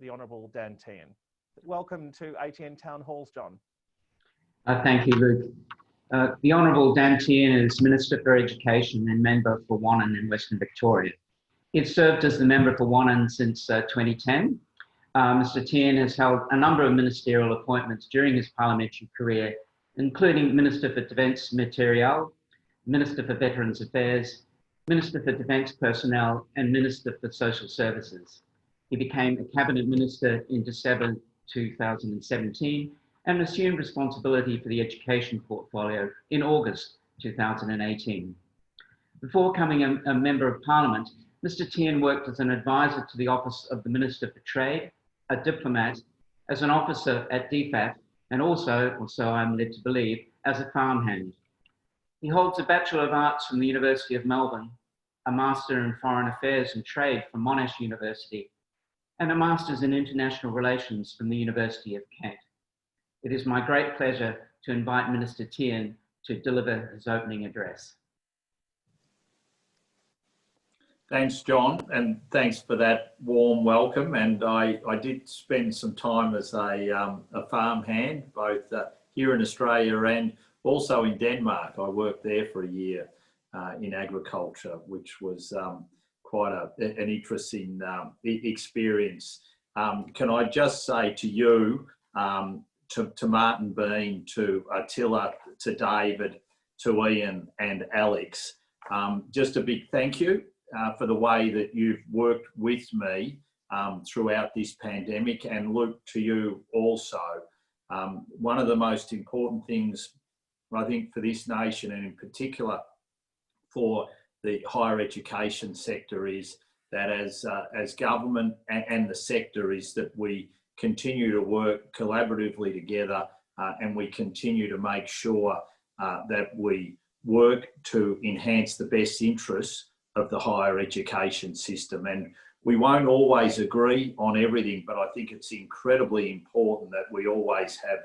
the Honourable Dan Tehan. Welcome to ATN Town Halls, John. Thank you, Luke. The Honourable Dan Tehan is Minister for Education and member for Wannon in Western Victoria. He has served as the member for Wannon since 2010. Mr. Tehan has held a number of ministerial appointments during his parliamentary career, including Minister for Defence Materiel, Minister for Veterans Affairs, Minister for Defence Personnel, and Minister for Social Services. He became a Cabinet Minister in December 2017 and assumed responsibility for the education portfolio in August 2018. Before becoming a Member of Parliament, Mr. Tehan worked as an advisor to the Office of the Minister for Trade, a diplomat, as an officer at DFAT, and also, or so I'm led to believe, as a farmhand. He holds a Bachelor of Arts from the University of Melbourne, a Master in Foreign Affairs and Trade from Monash University, and a Master's in International Relations from the University of Kent. It is my great pleasure to invite Minister Tehan to deliver his opening address. Thanks, John, and thanks for that warm welcome. And I did spend some time as a farmhand, both here in Australia and also in Denmark. I worked there for a year in agriculture, which was quite an interesting experience. Can I just say to you, to Martin Bean, to Attila, to David, to Ian and Alex, just a big thank you for the way that you've worked with me throughout this pandemic, and Luke, to you also. One of the most important things, I think, for this nation, and in particular for the higher education sector, is that as government and the sector, is that we continue to work collaboratively together and we continue to make sure that we work to enhance the best interests of the higher education system. And we won't always agree on everything, but I think it's incredibly important that we always have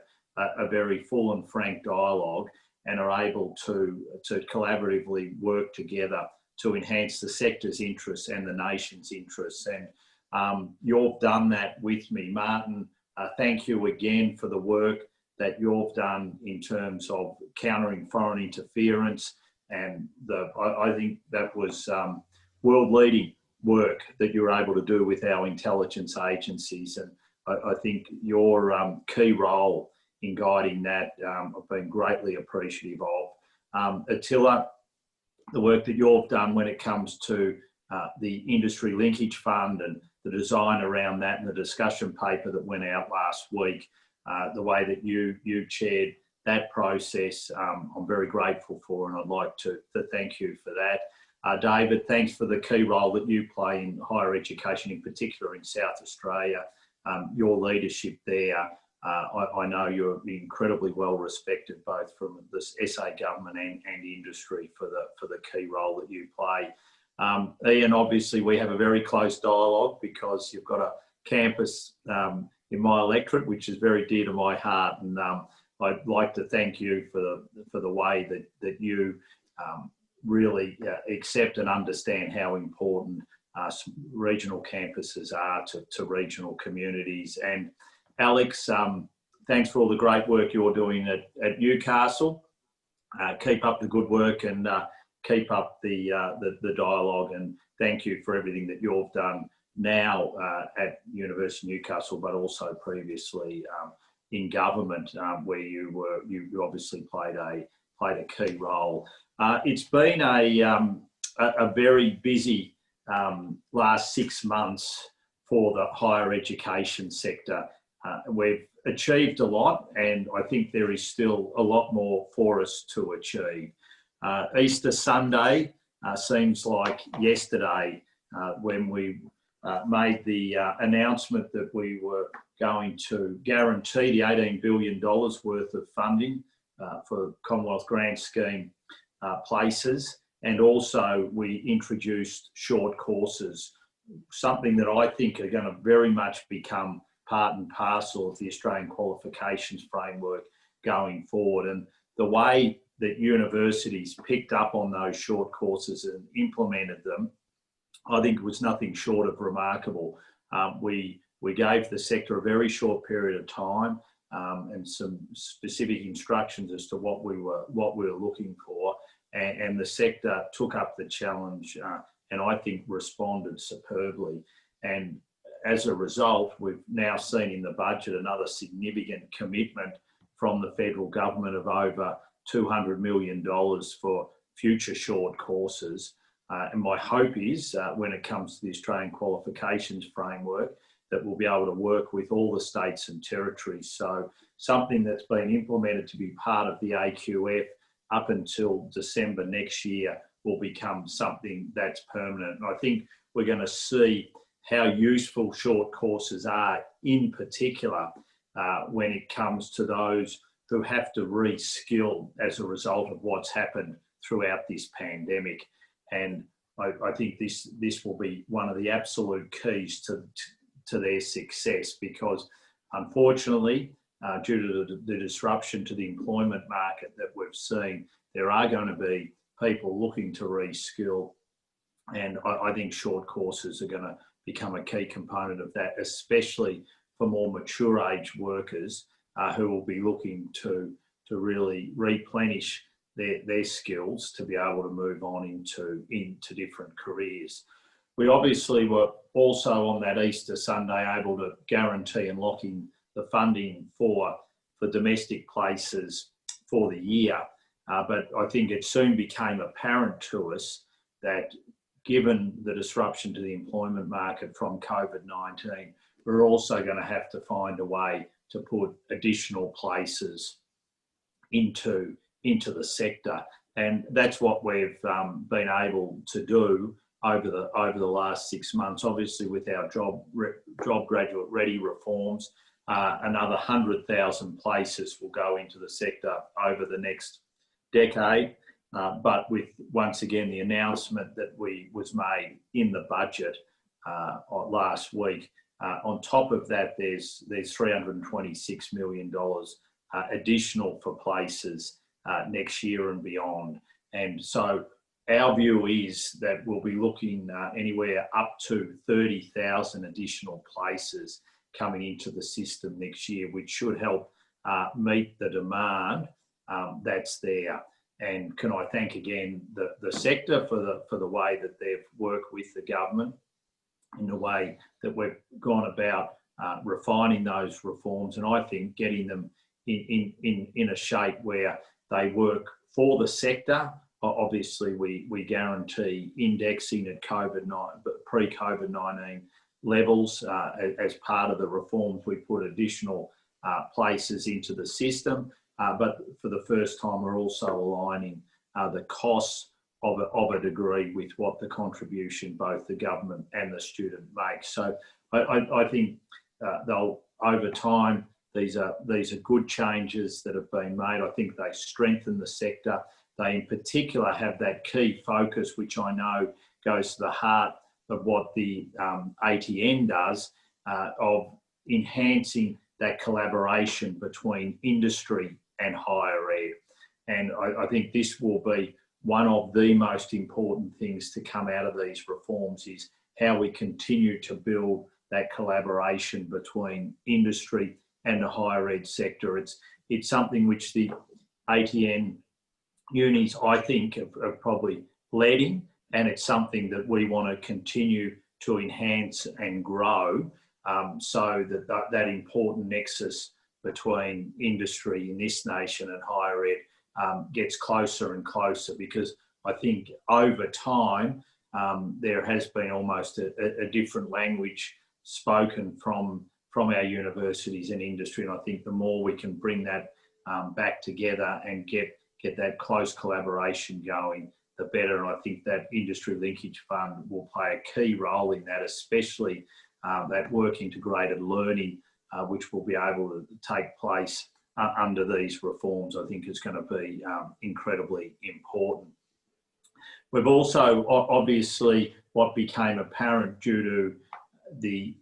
a very full and frank dialogue and are able to collaboratively work together to enhance the sector's interests and the nation's interests. And you've done that with me. Martin, thank you again for the work that you've done in terms of countering foreign interference. And I think that was world-leading work that you were able to do with our intelligence agencies. And I think your key role in guiding that I've been greatly appreciative of. Attila, the work that you've done when it comes to the Industry Linkage Fund and the design around that and the discussion paper that went out last week, the way that you chaired that process, I'm very grateful for, and I'd like to thank you for that. David, thanks for the key role that you play in higher education, in particular in South Australia. Your leadership there, I know you're incredibly well respected, both from the SA government and industry, for the key role that you play. Ian, obviously we have a very close dialogue because you've got a campus in my electorate, which is very dear to my heart, and I'd like to thank you for the way that you really accept and understand how important regional campuses are to regional communities. And Alex, thanks for all the great work you're doing at Newcastle. Keep up the good work and keep up the dialogue, and thank you for everything that you've done now at University of Newcastle, but also previously in government, where you obviously played a key role. It's been a very busy last 6 months for the higher education sector. We've achieved a lot, and I think there is still a lot more for us to achieve. Easter Sunday seems like yesterday when we made the announcement that we were going to guarantee the $18 billion worth of funding for Commonwealth Grant Scheme places, and also we introduced short courses, something that I think are going to very much become part and parcel of the Australian qualifications framework going forward. And the way that universities picked up on those short courses and implemented them, I think it was nothing short of remarkable. We we gave the sector a very short period of time and some specific instructions as to what we were looking for, and the sector took up the challenge and I think responded superbly. And as a result, we've now seen in the budget another significant commitment from the federal government of over $200 million for future short courses. And my hope is when it comes to the Australian Qualifications Framework, that we'll be able to work with all the states and territories. So something that's been implemented to be part of the AQF up until December next year will become something that's permanent. And I think we're going to see how useful short courses are, in particular, when it comes to those who have to re-skill as a result of what's happened throughout this pandemic. And I think this will be one of the absolute keys to their success, because unfortunately, due to the disruption to the employment market that we've seen, there are going to be people looking to re-skill. And I think short courses are going to become a key component of that, especially for more mature age workers who will be looking to really replenish their skills to be able to move on into different careers. We obviously were also on that Easter Sunday able to guarantee and lock in the funding for domestic places for the year. But I think it soon became apparent to us that given the disruption to the employment market from COVID-19, we're also going to have to find a way to put additional places into the sector. And that's what we've been able to do over the last 6 months. Obviously, with our job graduate ready reforms, another 100,000 places will go into the sector over the next decade. But with, once again, the announcement that was made in the budget last week, on top of that, there's $326 million additional for places next year and beyond. And so our view is that we'll be looking anywhere up to 30,000 additional places coming into the system next year, which should help meet the demand that's there. And can I thank again the sector for the way that they've worked with the government in the way that we've gone about refining those reforms, and I think getting them in a shape where they work for the sector. Obviously, we guarantee indexing at pre-COVID-19 levels. As part of the reforms, we put additional places into the system. But for the first time, we're also aligning the costs of a degree with what the contribution both the government and the student makes. So I think they'll, over time, these are good changes that have been made. I think they strengthen the sector. They in particular have that key focus, which I know goes to the heart of what the ATN does, of enhancing that collaboration between industry and higher ed. And I think this will be one of the most important things to come out of these reforms, is how we continue to build that collaboration between industry and the higher ed sector. It's something which the ATN unis, I think, have probably led in, and it's something that we want to continue to enhance and grow, so that important nexus between industry in this nation and higher ed gets closer and closer, because I think over time there has been almost a different language spoken from our universities and industry, and I think the more we can bring that back together and get that close collaboration going, the better. And I think that Industry Linkage Fund will play a key role in that, especially that work integrated learning, which will be able to take place under these reforms, I think is going to be incredibly important. We've also, obviously, what became apparent due to the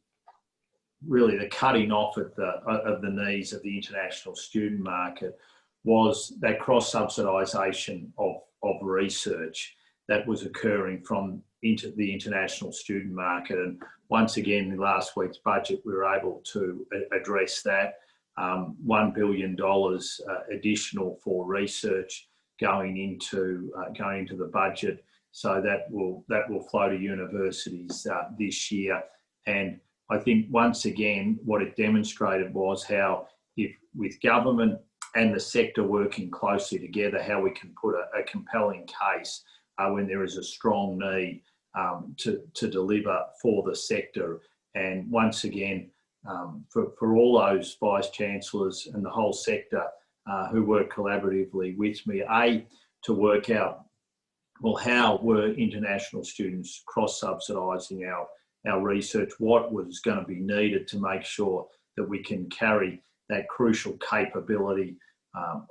cutting off of the needs of the international student market was that cross-subsidisation of research that was occurring from the international student market. And once again, in last week's budget, we were able to address that. $1 billion additional for research going into the budget, so that will flow to universities this year. And I think once again, what it demonstrated was how, if with government and the sector working closely together, how we can put a compelling case when there is a strong need to deliver for the sector. And once again, for all those vice chancellors and the whole sector who work collaboratively with me, to work out, well, how were international students cross-subsidising our research, what was going to be needed to make sure that we can carry that crucial capability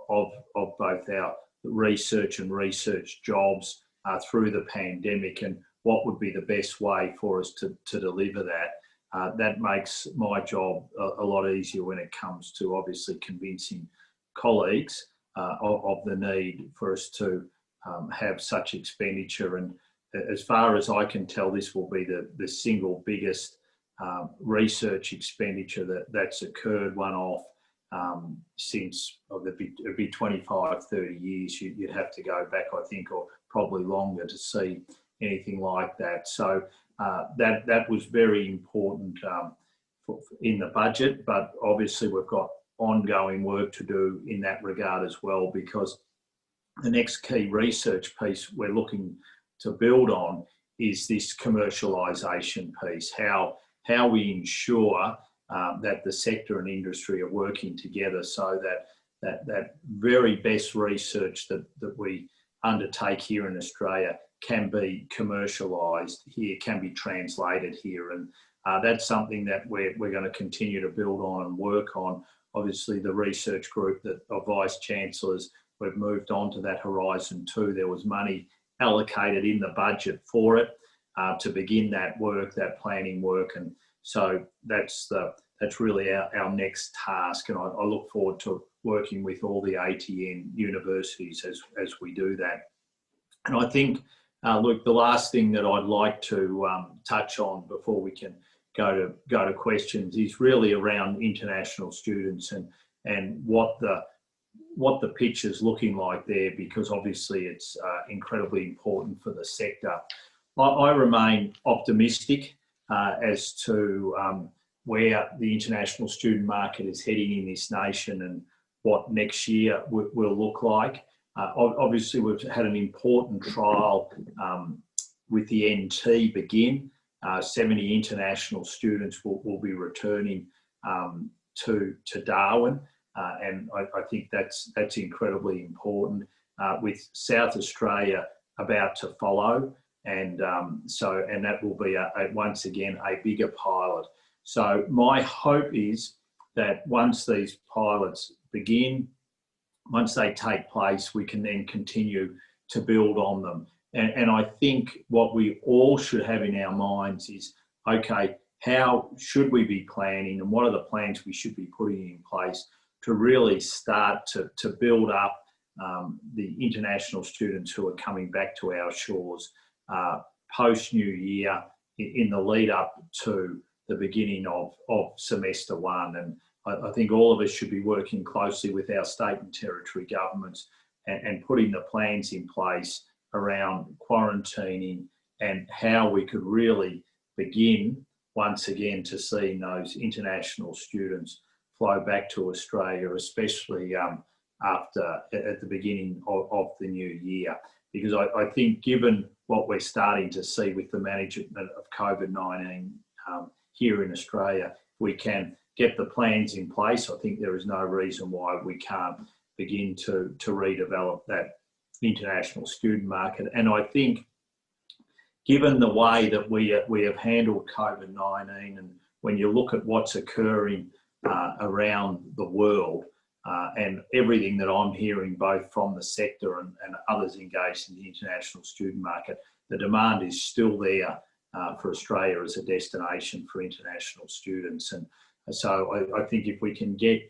of both our research and research jobs through the pandemic, and what would be the best way for us to deliver that. That makes my job a lot easier when it comes to obviously convincing colleagues of the need for us to have such expenditure. And as far as I can tell, this will be the single biggest research expenditure that's occurred one-off since, it'd be 25, 30 years. You'd have to go back, I think, or probably longer to see anything like that. So that was very important in the budget, but obviously we've got ongoing work to do in that regard as well, because the next key research piece we're looking to build on is this commercialisation piece, how we ensure that the sector and industry are working together, so that very best research that we undertake here in Australia can be commercialised here, can be translated here. And that's something that we're going to continue to build on and work on. Obviously, the research group of Vice Chancellors, we've moved on to that Horizon 2. There was money allocated in the budget for it to begin that work, that planning work. And so that's really our next task. And I look forward to working with all the ATN universities as we do that. And I think, Luke, the last thing that I'd like to touch on before we can go to questions is really around international students and what the picture's looking like there, because obviously it's incredibly important for the sector. I remain optimistic as to where the international student market is heading in this nation and what next year will look like. Obviously, we've had an important trial with the NT begin. 70 international students will be returning to Darwin, and I think that's incredibly important. With South Australia about to follow, and that will be once again a bigger pilot. So my hope is that once these pilots begin, once they take place, we can then continue to build on them. And I think what we all should have in our minds is, okay, how should we be planning, and what are the plans we should be putting in place to really start to build up the international students who are coming back to our shores post-New Year, in the lead up to the beginning of semester one. And I think all of us should be working closely with our state and territory governments and putting the plans in place around quarantining and how we could really begin once again to see those international students flow back to Australia, especially at the beginning of the new year. Because I think, given what we're starting to see with the management of COVID-19 here in Australia, we can get the plans in place. I think there is no reason why we can't begin to redevelop that international student market. And I think, given the way that we have handled COVID-19, and when you look at what's occurring around the world, and everything that I'm hearing both from the sector and others engaged in the international student market, the demand is still there for Australia as a destination for international students. And so I think if we can get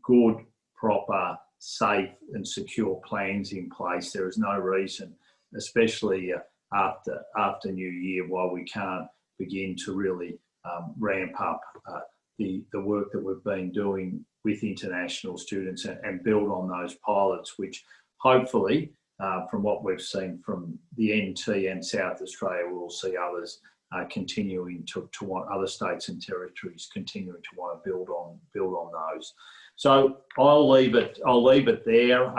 good, proper, safe and secure plans in place, there is no reason, especially after New Year, why we can't begin to really ramp up the work that we've been doing with international students and build on those pilots, which hopefully, from what we've seen from the NT and South Australia, we'll see others continuing to want, other states and territories continuing to want to build on those. So I'll leave it there.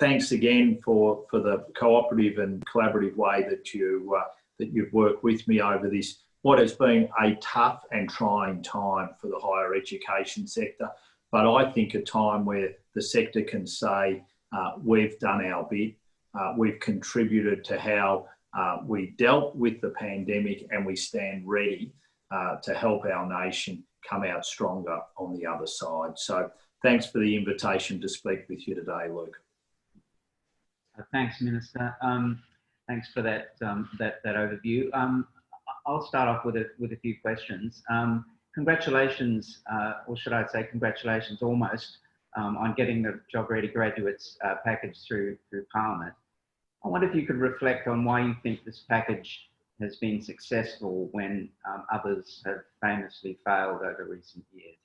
Thanks again for the cooperative and collaborative way that you've worked with me over this, what has been a tough and trying time for the higher education sector, but I think a time where the sector can say we've done our bit, we've contributed to how we dealt with the pandemic, and we stand ready to help our nation come out stronger on the other side. So thanks for the invitation to speak with you today, Luke. Thanks, Minister. Thanks for that overview. I'll start off with a few questions. Congratulations, or should I say congratulations almost, on getting the Job Ready Graduates package through Parliament. I wonder if you could reflect on why you think this package has been successful when others have famously failed over recent years.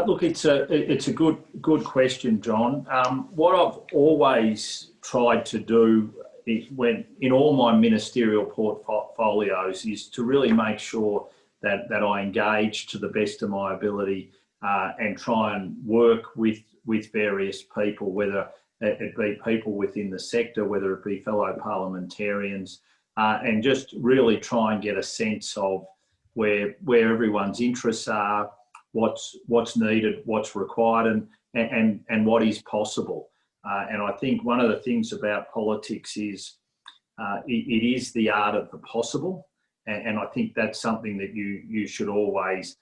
Look, it's a good question, John. What I've always tried to do in all my ministerial portfolios is to really make sure that I engage to the best of my ability and try and work with various people, whether it be people within the sector, whether it be fellow parliamentarians, and just really try and get a sense of where everyone's interests are, what's needed, what's required, and what is possible. And I think one of the things about politics is it is the art of the possible, and I think that's something that you should always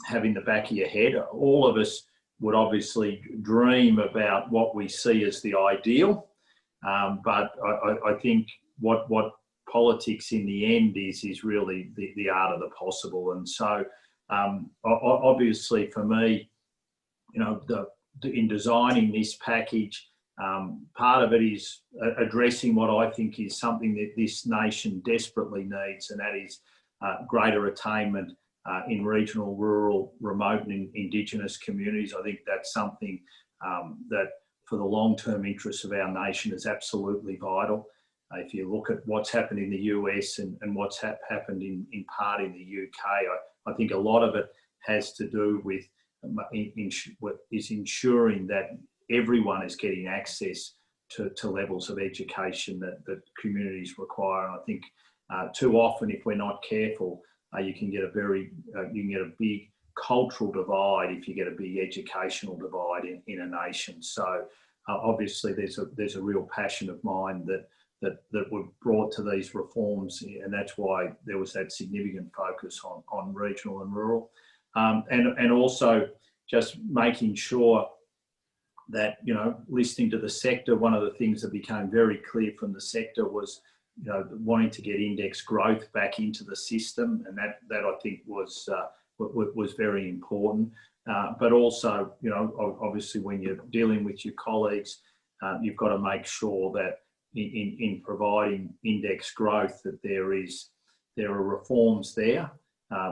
have in the back of your head. All of us would obviously dream about what we see as the ideal, but I think what politics in the end is really the art of the possible. And so obviously for me, you know, in designing this package, part of it is addressing what I think is something that this nation desperately needs, and that is greater attainment in regional, rural, remote and Indigenous communities. I think that's something that for the long-term interests of our nation is absolutely vital. If you look at what's happened in the US and what's happened in part in the UK, I think a lot of it has to do with ensuring that everyone is getting access to levels of education that communities require. And I think too often, if we're not careful, you can get a big cultural divide if you get a big educational divide in a nation. So obviously there's a real passion of mine that were brought to these reforms, and that's why there was that significant focus on regional and rural, and also just making sure that, you know, listening to the sector, one of the things that became very clear from the sector was, you know, wanting to get index growth back into the system, and that I think was very important. But also, you know, obviously when you're dealing with your colleagues, you've got to make sure that in providing index growth that there are reforms there,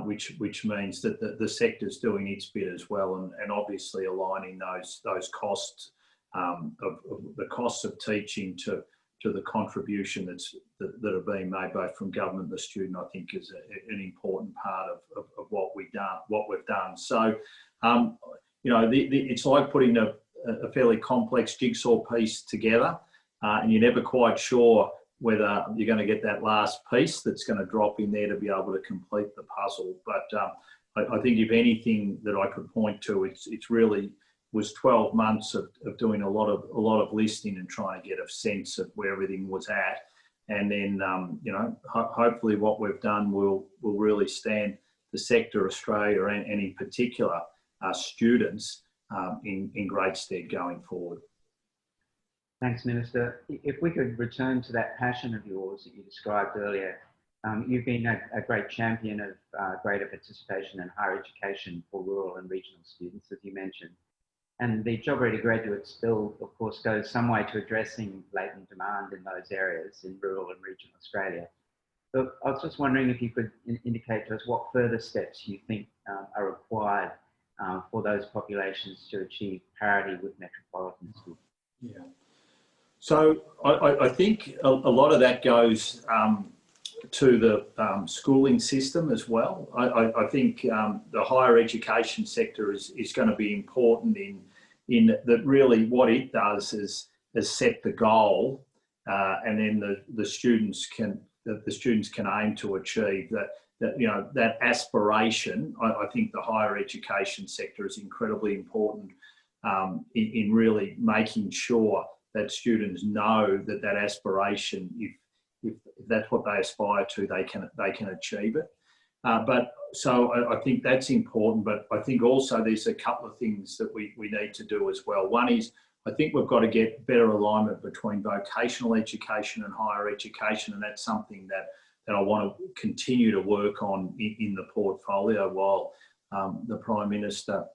which means that the sector's doing its bit as well, and obviously aligning those costs of the costs of teaching to the contribution that are being made both from government and the student, I think is an important part of what we've done. So, you know, it's like putting a fairly complex jigsaw piece together, and you're never quite sure whether you're going to get that last piece that's going to drop in there to be able to complete the puzzle. But I think if anything that I could point to, it's really was 12 months of doing a lot of listening and trying to get a sense of where everything was at, and then you know, hopefully what we've done will really stand the sector, Australia, and in particular students in great stead going forward. Thanks, Minister. If we could return to that passion of yours that you described earlier, you've been a great champion of greater participation in higher education for rural and regional students, as you mentioned. And the Job Ready Graduates Bill, of course, goes some way to addressing latent demand in those areas in rural and regional Australia. So I was just wondering if you could indicate to us what further steps you think are required for those populations to achieve parity with metropolitan schools. Yeah. So I think a lot of that goes to the schooling system as well. I think the higher education sector is going to be important in that. Really what it does is set the goal, and then the students can aim to achieve that aspiration. I think the higher education sector is incredibly important in really making sure that students know that aspiration, if that's what they aspire to, they can achieve it. So I think that's important, but I think also there's a couple of things that we need to do as well. One is, I think we've got to get better alignment between vocational education and higher education, and that's something that I want to continue to work on in the portfolio while the Prime Minister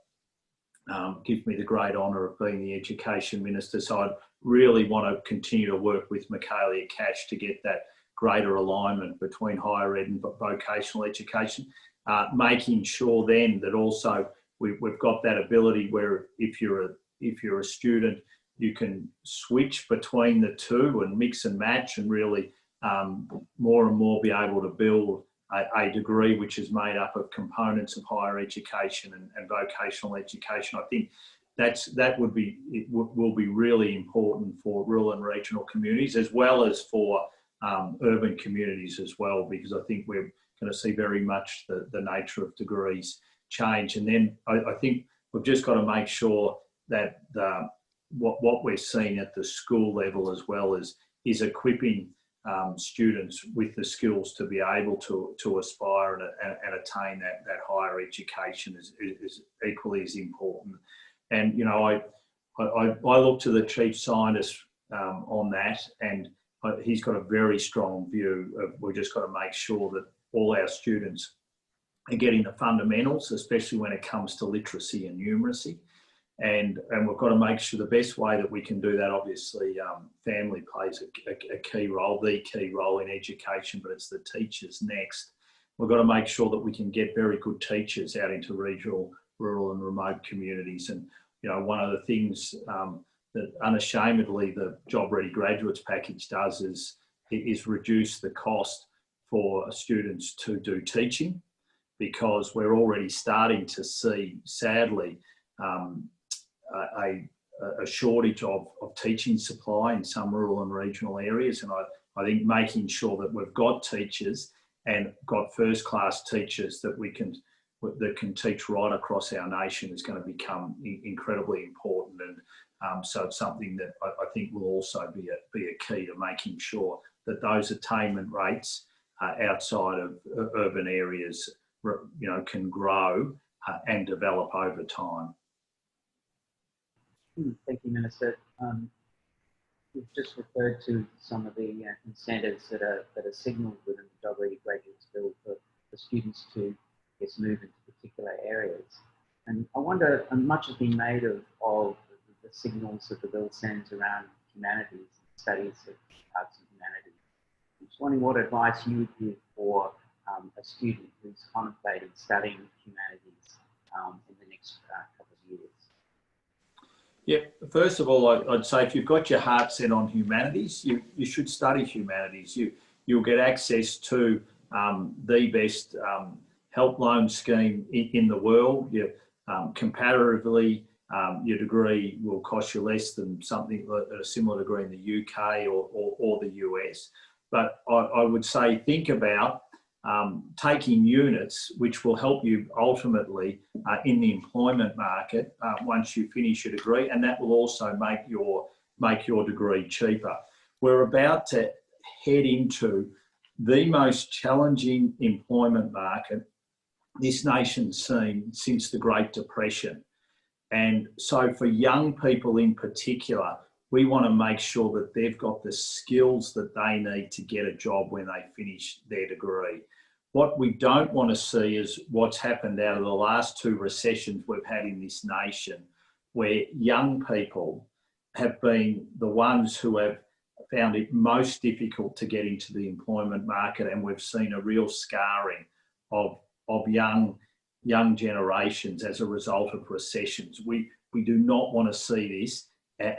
gives me the great honour of being the Education Minister. So I really want to continue to work with Michaelia Cash to get that greater alignment between higher ed and vocational education, making sure then that also we've got that ability where if you're a student, you can switch between the two and mix and match and really more and more be able to build a degree which is made up of components of higher education and vocational education. I think will be really important for rural and regional communities, as well as for urban communities as well, because I think we're going to see very much the nature of degrees change. And then I think we've just got to make sure that what we're seeing at the school level as well is equipping students with the skills to be able to aspire and attain that higher education is equally as important. And I look to the chief scientist on that, and he's got a very strong view of we've just got to make sure that all our students are getting the fundamentals, especially when it comes to literacy and numeracy. And we've got to make sure the best way that we can do that, obviously, family plays a key role, the key role in education, but it's the teachers next. We've got to make sure that we can get very good teachers out into regional, rural and remote communities. And, one of the things that unashamedly the Job Ready Graduates package does is reduce the cost for students to do teaching, because we're already starting to see, sadly, a shortage of teaching supply in some rural and regional areas. And I think making sure that we've got teachers and got first-class teachers that can teach right across our nation is going to become incredibly important. And so it's something that I think will also be a key to making sure that those attainment rates outside of urban areas, can grow and develop over time. Thank you, Minister. You've just referred to some of the incentives that are signalled within the Job Ready Graduates Bill for students to, move into particular areas. And I wonder, much has been made of the signals that the bill sends around humanities, studies of arts and humanities. I'm just wondering what advice you would give for a student who's contemplating studying humanities in the next couple of years. Yeah, first of all, I'd say if you've got your heart set on humanities, you should study humanities. You'll get access to the best help loan scheme in the world. Comparatively, your degree will cost you less than something a similar degree in the UK or the US. But I would say think about taking units which will help you ultimately in the employment market once you finish your degree, and that will also make your degree cheaper. We're about to head into the most challenging employment market this nation's seen since the Great Depression. And so for young people in particular, we want to make sure that they've got the skills that they need to get a job when they finish their degree. What we don't want to see is what's happened out of the last two recessions we've had in this nation, where young people have been the ones who have found it most difficult to get into the employment market, and we've seen a real scarring of young generations as a result of recessions. We do not want to see this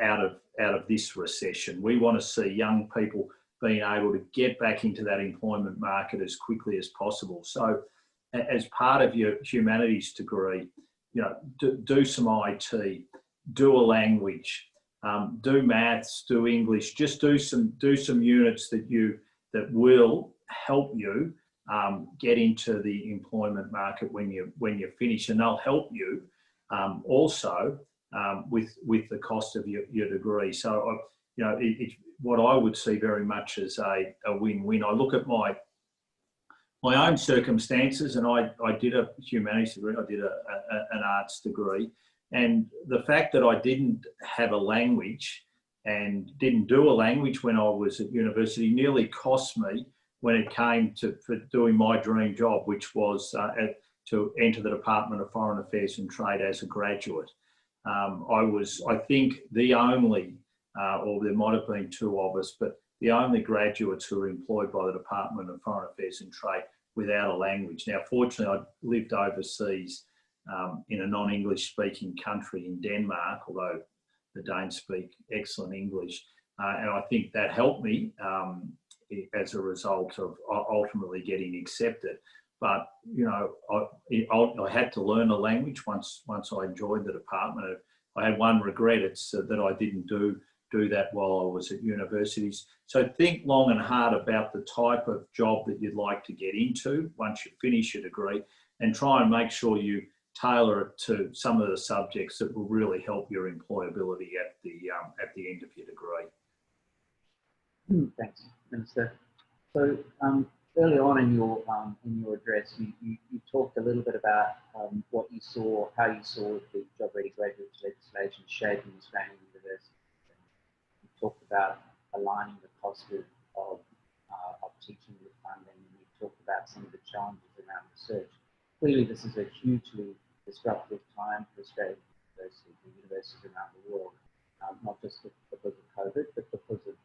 out of this recession. We want to see young people being able to get back into that employment market as quickly as possible. So as part of your humanities degree, you know, do some IT, do a language, do maths, do English, just do some units that will help you get into the employment market when you finish, and they'll help you also with the cost of your degree. So you know, it's what I would see very much as a win-win. I look at my own circumstances, and I did a humanities degree, I did an arts degree, and the fact that I didn't have a language and didn't do a language when I was at university nearly cost me when it came for doing my dream job, which was to enter the Department of Foreign Affairs and Trade as a graduate. I was, I think, the only, or there might have been two of us, but the only graduates who were employed by the Department of Foreign Affairs and Trade without a language. Now, fortunately, I lived overseas in a non-English speaking country in Denmark, although the Danes speak excellent English. And I think that helped me as a result of ultimately getting accepted. But, you know, I had to learn a language once I joined the department. I had one regret, it's that I didn't do that while I was at universities. So think long and hard about the type of job that you'd like to get into once you finish your degree, and try and make sure you tailor it to some of the subjects that will really help your employability at the end of your degree. Thanks, Minister. So early on in your address, you talked a little bit about what you saw, how you saw the Job Ready Graduates legislation shaping Australian universities. You talked about aligning the cost of teaching with funding, and you talked about some of the challenges around research. Clearly, this is a hugely disruptive time for Australian universities and universities around the world, not just because of COVID, but because of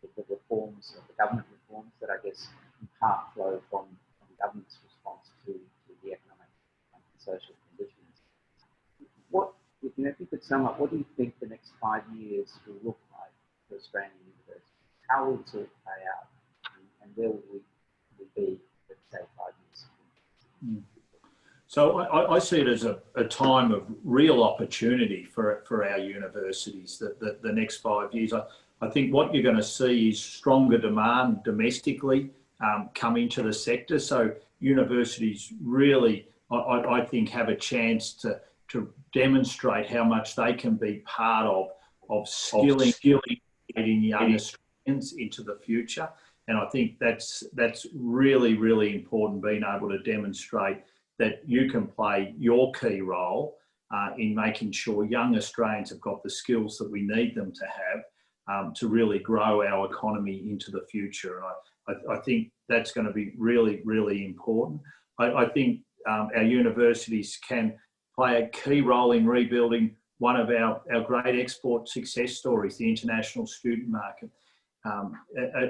the reforms, the government reforms that I guess in part flow from the government's response to the economic and social conditions. What, if you could sum up, what do you think the next 5 years will look like for Australian universities? How will this all play out, and where will we be, let's say, 5 years? So I see it as a time of real opportunity for our universities, the next 5 years. I think what you're going to see is stronger demand domestically coming to the sector. So universities really, I think, have a chance to demonstrate how much they can be part of skilling young Australians into the future. And I think that's really, really important, being able to demonstrate that you can play your key role in making sure young Australians have got the skills that we need them to have to really grow our economy into the future. I think that's going to be really, really important. I think our universities can play a key role in rebuilding one of our great export success stories, the international student market,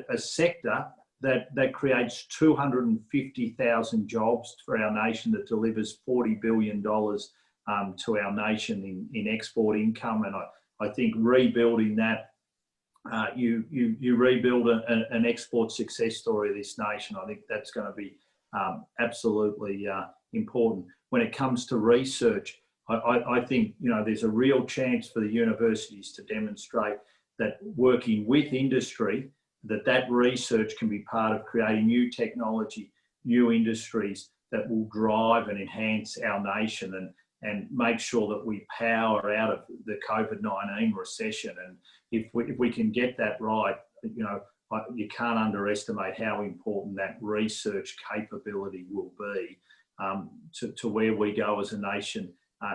a sector that creates 250,000 jobs for our nation, that delivers $40 billion to our nation in export income. And I think rebuilding that, you rebuild an export success story of this nation. I think that's going to be absolutely important. When it comes to research, I think, you know, there's a real chance for the universities to demonstrate that working with industry, that research can be part of creating new technology, new industries that will drive and enhance our nation and make sure that we power out of the COVID-19 recession. And if we can get that right, you know, you can't underestimate how important that research capability will be to where we go as a nation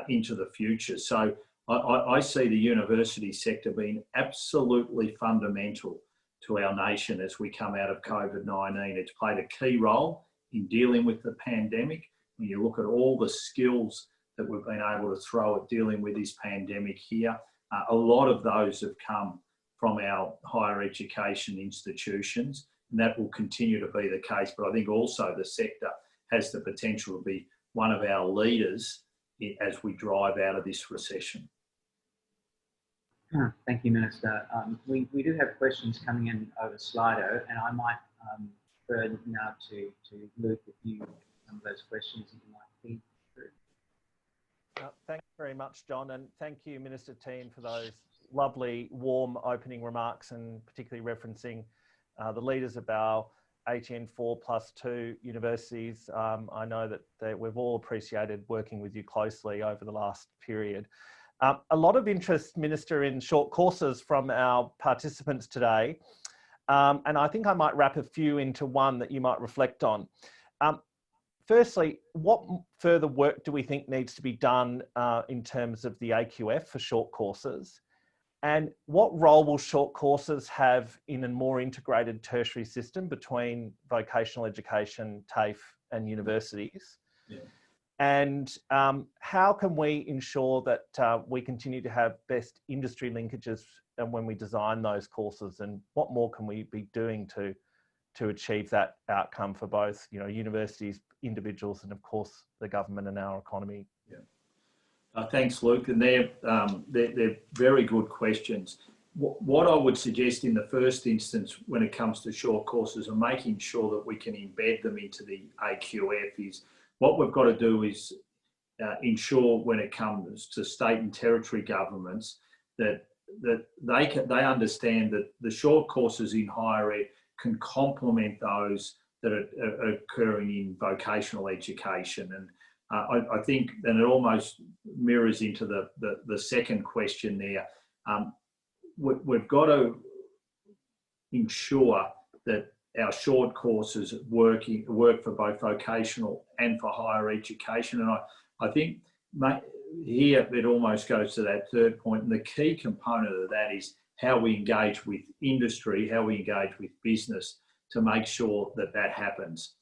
into the future. So I see the university sector being absolutely fundamental to our nation as we come out of COVID-19. It's played a key role in dealing with the pandemic. When you look at all the skills that we've been able to throw at dealing with this pandemic here, a lot of those have come from our higher education institutions, and that will continue to be the case. But I think also the sector has the potential to be one of our leaders as we drive out of this recession. Thank you, Minister. We do have questions coming in over Slido, and I might refer now to Luke if you some of those questions that you might feed through. Thanks very much, John, and thank you, Minister Tehan, for those lovely, warm opening remarks, and particularly referencing the leaders of our ATN 4+2 universities. I know that we've all appreciated working with you closely over the last period. A lot of interest, Minister, in short courses from our participants today. And I think I might wrap a few into one that you might reflect on. Firstly, what further work do we think needs to be done in terms of the AQF for short courses? And what role will short courses have in a more integrated tertiary system between vocational education, TAFE and universities? Yeah. And how can we ensure that we continue to have best industry linkages and when we design those courses, and what more can we be doing to achieve that outcome for both, universities, individuals, and of course the government and our economy? Yeah. Thanks, Luke, and they're very good questions. What I would suggest in the first instance when it comes to short courses and making sure that we can embed them into the AQF is what we've got to do is ensure when it comes to state and territory governments that they understand that the short courses in higher ed can complement those that are occurring in vocational education. And I think, and it almost mirrors into the second question there, we've got to ensure that our short courses work for both vocational and for higher education. And I think here it almost goes to that third point, and the key component of that is how we engage with industry, how we engage with business to make sure that that happens.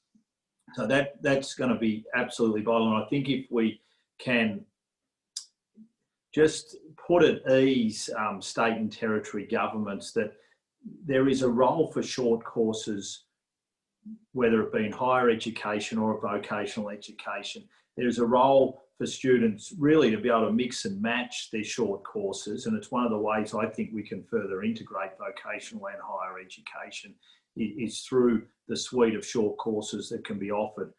So that's going to be absolutely vital. And I think if we can just put at ease state and territory governments that there is a role for short courses, whether it be in higher education or vocational education. There's a role for students really to be able to mix and match their short courses. And it's one of the ways I think we can further integrate vocational and higher education is through the suite of short courses that can be offered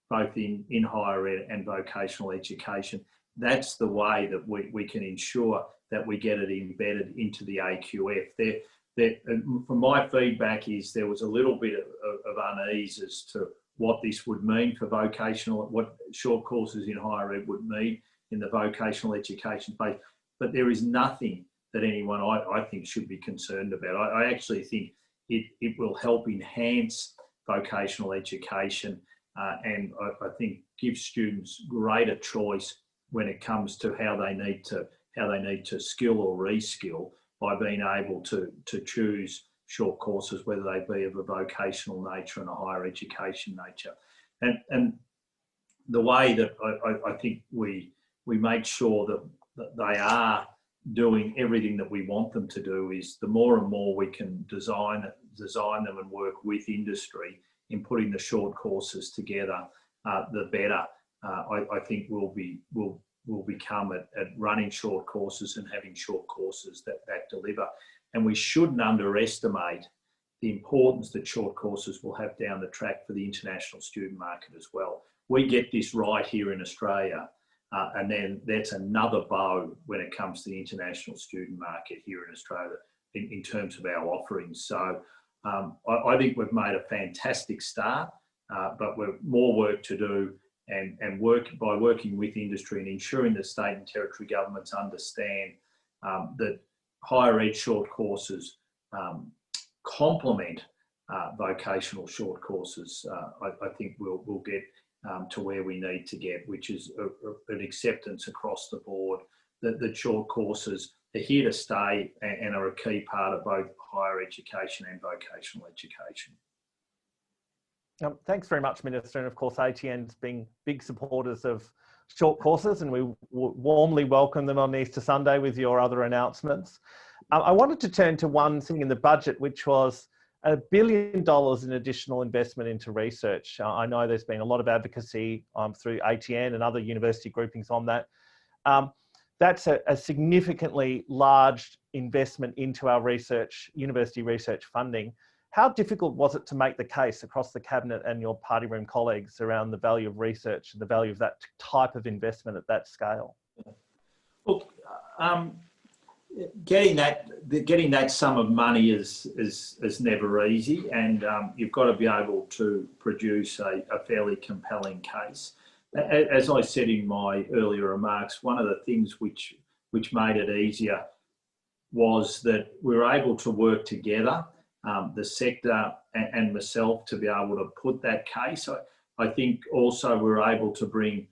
both in higher ed and vocational education. That's the way that we can ensure that we get it embedded into the AQF. From my feedback is there was a little bit of unease as to what this would mean for vocational, what short courses in higher ed would mean in the vocational education space. But there is nothing that anyone I think should be concerned about. I actually think it will help enhance vocational education and I think give students greater choice when it comes to how they need to skill or reskill by being able to choose short courses, whether they be of a vocational nature and a higher education nature. And the way that I think we make sure that they are doing everything that we want them to do is the more and more we can design them and work with industry in putting the short courses together, the better I think we'll become at running short courses and having short courses that deliver. And we shouldn't underestimate the importance that short courses will have down the track for the international student market as well. We get this right here in Australia, and then that's another bow when it comes to the international student market here in Australia in terms of our offerings. So I think we've made a fantastic start, but we've more work to do. And by working with industry and ensuring that state and territory governments understand that higher ed short courses complement vocational short courses, I think we'll get to where we need to get, which is an acceptance across the board that short courses are here to stay and are a key part of both higher education and vocational education. Thanks very much, Minister. And of course, ATN's been big supporters of short courses, and we warmly welcome them on Easter Sunday with your other announcements. I wanted to turn to one thing in the budget, which was $1 billion in additional investment into research. I know there's been a lot of advocacy through ATN and other university groupings on that. That's a significantly large investment into our research, university research funding. How difficult was it to make the case across the cabinet and your party room colleagues around the value of research and the value of that type of investment at that scale? Look, getting that sum of money is never easy, and you've got to be able to produce a fairly compelling case. As I said in my earlier remarks, one of the things which made it easier was that we were able to work together, the sector and myself, to be able to put that case. I think also we were able to bring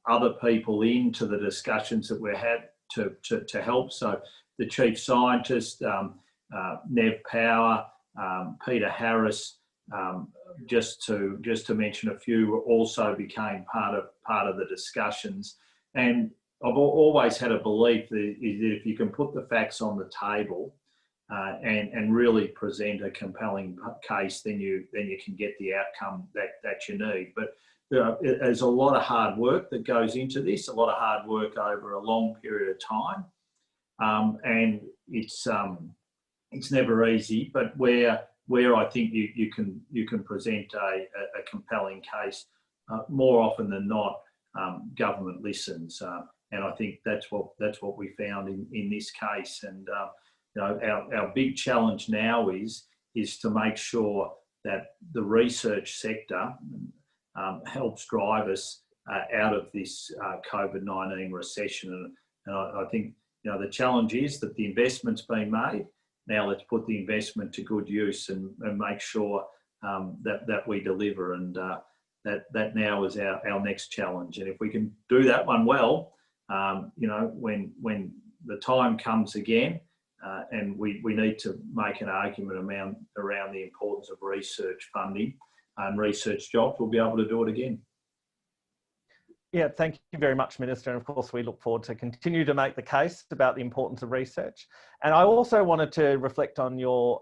other people into the discussions that we had to help. So the chief scientist, Nev Power, Peter Harris, just to mention a few, also became part of the discussions. And I've always had a belief that if you can put the facts on the table and really present a compelling case, then you can get the outcome that you need. But there's a lot of hard work that goes into this, a lot of hard work over a long period of time, and it's never easy. But where I think you can present a compelling case, more often than not, government listens, and I think that's what we found in this case. And our big challenge now is to make sure that the research sector helps drive us out of this COVID-19 recession. And I think the challenge is that the investment's been made. Now let's put the investment to good use and make sure that we deliver. And that now is our next challenge. And if we can do that one well, when the time comes again, and we need to make an argument around the importance of research funding and research jobs, we'll be able to do it again. Yeah, thank you very much, Minister. And of course, we look forward to continue to make the case about the importance of research. And I also wanted to reflect on your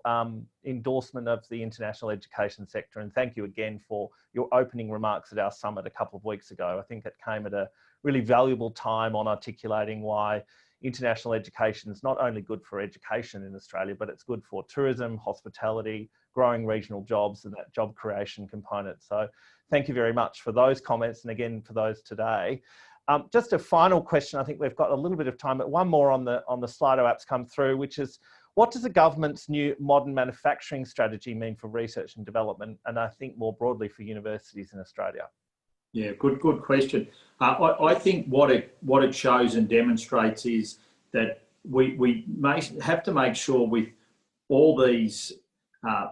endorsement of the international education sector. And thank you again for your opening remarks at our summit a couple of weeks ago. I think it came at a really valuable time on articulating why international education is not only good for education in Australia, but it's good for tourism, hospitality, growing regional jobs, and that job creation component. So thank you very much for those comments, and again for those today. Just a final question. I think we've got a little bit of time, but one more on the Slido apps come through, which is, what does the government's new modern manufacturing strategy mean for research and development, and I think more broadly for universities in Australia? Yeah, good question. I think what it shows and demonstrates is that we have to make sure with all these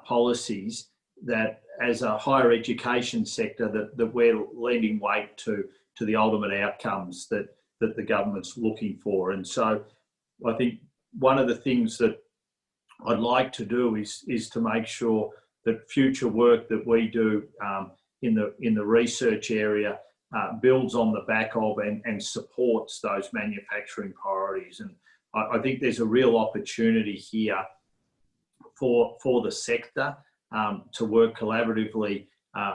policies that as a higher education sector that we're lending weight to the ultimate outcomes that the government's looking for. And so I think one of the things that I'd like to do is to make sure that future work that we do in the research area builds on the back of and supports those manufacturing priorities. And I think there's a real opportunity here for the sector to work collaboratively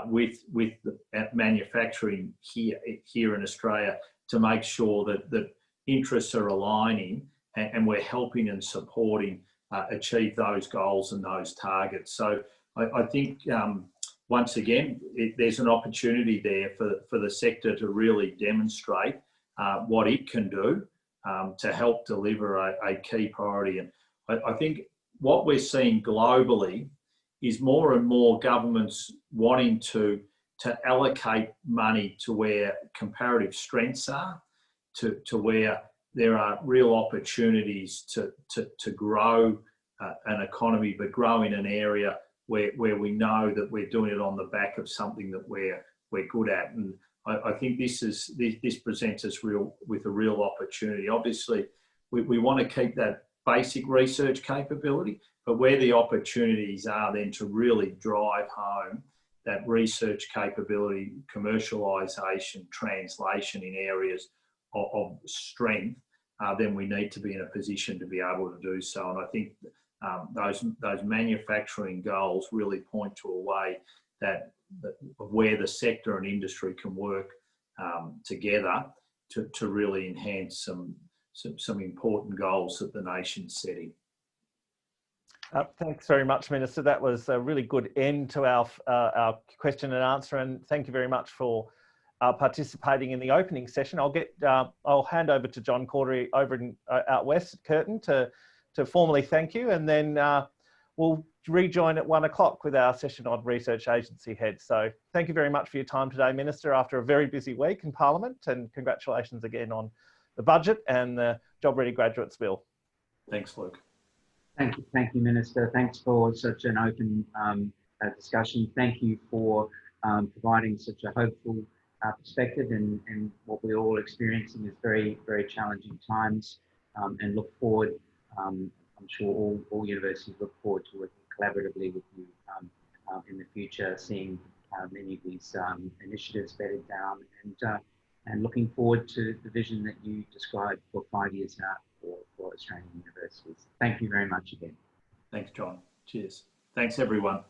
with the manufacturing here in Australia to make sure that interests are aligning and we're helping and supporting achieve those goals and those targets. So I think once again, there's an opportunity there for the sector to really demonstrate what it can do to help deliver a key priority. And I think what we're seeing globally is more and more governments wanting to allocate money to where comparative strengths are, to where there are real opportunities to grow an economy, but grow in an area where we know that we're doing it on the back of something that we're good at. And I think this presents us with a real opportunity. Obviously, we want to keep that basic research capability, but where the opportunities are then to really drive home that research capability, commercialisation, translation in areas of strength, then we need to be in a position to be able to do so. And I think those manufacturing goals really point to a way that where the sector and industry can work together to really enhance some important goals that the nation's setting. Thanks very much, Minister. That was a really good end to our question and answer, and thank you very much for participating in the opening session. I'll hand over to John Cordery over out west at Curtin to formally thank you, and then we'll rejoin at 1 o'clock with our session on research agency heads. So thank you very much for your time today, Minister, after a very busy week in Parliament, and congratulations again on the budget and the Job Ready Graduates Bill. Thanks, Luke. Thank you, Minister. Thanks for such an open discussion. Thank you for providing such a hopeful perspective in what we're all experiencing is very, very challenging times, and look forward. I'm sure all universities look forward to working collaboratively with you in the future, seeing many of these initiatives bedded down, and looking forward to the vision that you described for 5 years out for Australian universities. Thank you very much again. Thanks, John. Cheers. Thanks, everyone.